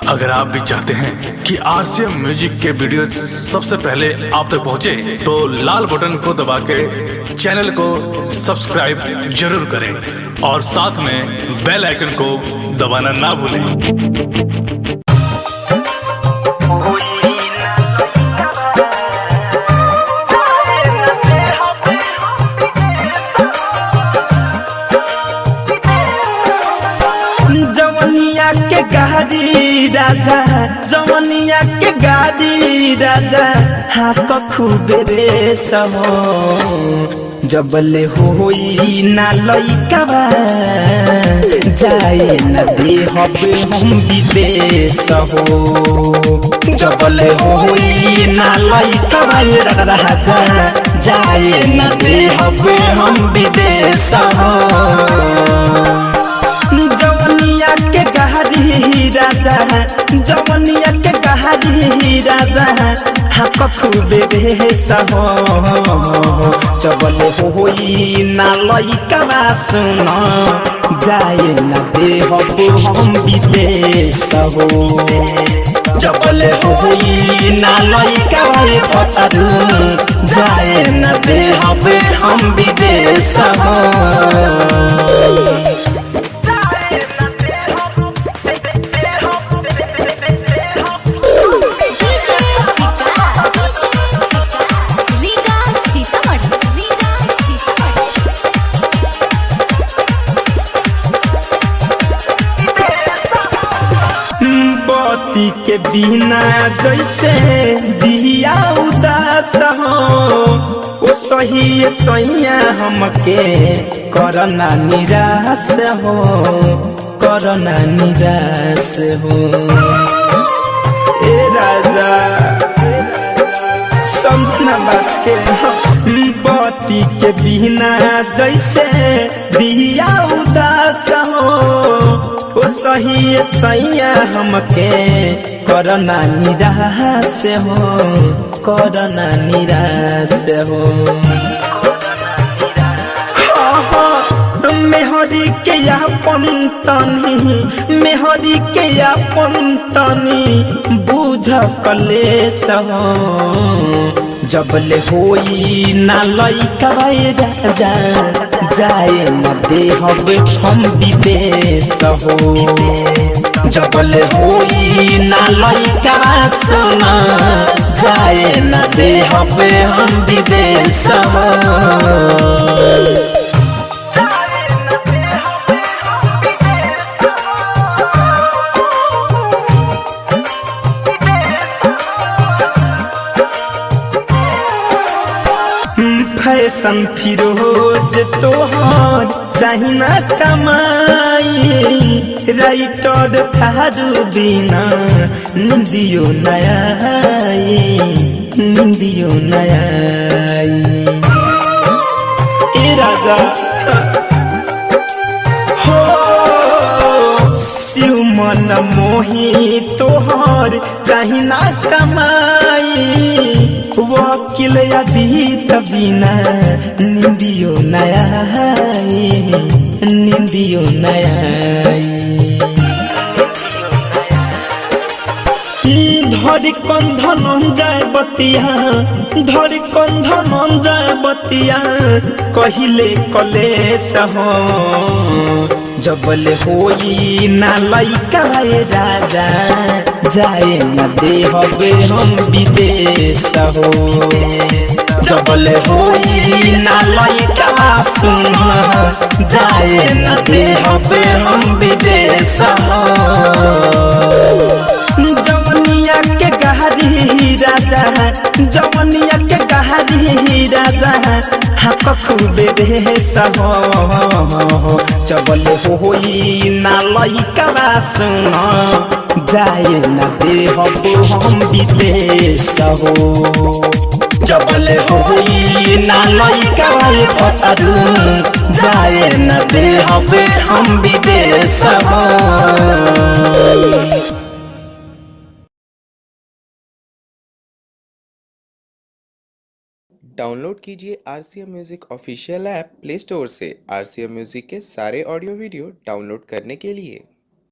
अगर आप भी चाहते हैं कि आरसीएम म्यूजिक के वीडियो सबसे पहले आप तक पहुंचे, तो लाल बटन को दबा के चैनल को सब्सक्राइब जरूर करें और साथ में बेल आइकन को दबाना ना भूलें। जवनिया के गाड़ी राजा, जवनिया के गाड़ी राजा, हाँ खूबे रे सहो जबले होई ना लइकावा, जाए न दे हबे हम विदेश हो। जबले होई ना लइकावा राजा, जाए न दे हबे हम विदेश हो। जवनिया के गहरी राजा, जवनिया के गहरी राजा, हाँ खूबे बेस हो। जबले होई ना लइकावा सुन, जाए न दे हबो हम विदेश हो। जबले होई ना लइकावा पतारू, जाए न दे हबे हम विदेश हो। पति के बिना जैसे दिया उदास हो, ओ सही सैया हमके करना निराश हो, करना निराश हो। ए राजा समझना बात के, पति के बिना जैसे दिया उदास हो, ओ सही सैया हमके करना निराश हो, करना निराश हो। मेहरी के अपन तनी, मेहरी के अपन तनी बुझ कलेश हो। जबले होई ना लइकावा राजा, जाए न दे हबे हम विदेश हो। जबले होई ना लइकावा सुन, जाए न दे हबे हम विदेश हो। फैशन फिरोज तोहर चाहिना कमाई, राइटर थारू बिना निंदियो नया, निंदियो नया। ए राजा हो शिव मन मोही तोहर चाहिना कमाई, वकील अधीत बिना निंदियो नया, निंदियो नया। धरी कंधन जाए बतिया, धरी कंधन जाए बतिया, कहिले कलेश हो। जबले होई ना लइकावा राजा, जाए न दे हबे हम विदेश हो। जबले होई ना लइकावा सुन, जाए न दे हबे हम विदेश हो। जवनिया के गहरी राजा, जवनिया के गहरी राजा, हाँ खूबे बेस हो। जबले होई ना लइकावा सुन, जाए न दे हबो हम विदेश हो। जबले होई ना लइकावा पतारू, जाए न दे हबे हम विदेश हो। डाउनलोड कीजिए RCM music official app play store से। RCM म्यूजिक के सारे ऑडियो वीडियो डाउनलोड करने के लिए